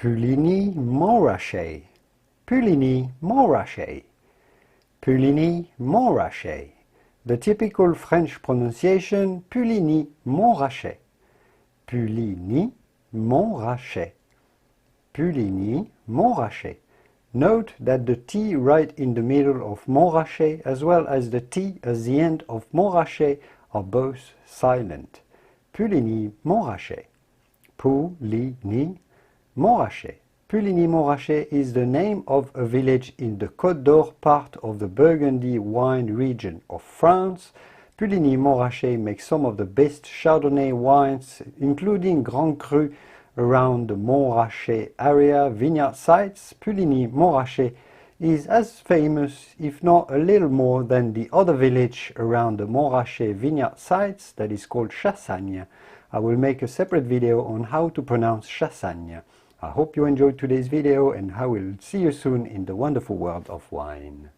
Puligny Montrachet, Puligny Montrachet, Puligny Montrachet. The typical French pronunciation, Puligny Montrachet, Puligny Montrachet, Puligny Montrachet. Note that the T right in the middle of Montrachet as well as the T at the end of Montrachet are both silent. Puligny Montrachet, Puligny Montrachet. Puligny Montrachet is the name of a village in the Côte d'Or part of the Burgundy wine region of France. Puligny Montrachet makes some of the best Chardonnay wines, including Grand Cru, around the Montrachet area vineyard sites. Puligny Montrachet is as famous, if not a little more, than the other village around the Montrachet vineyard sites that is called Chassagne. I will make a separate video on how to pronounce Chassagne. I hope you enjoyed today's video and I will see you soon in the wonderful world of wine.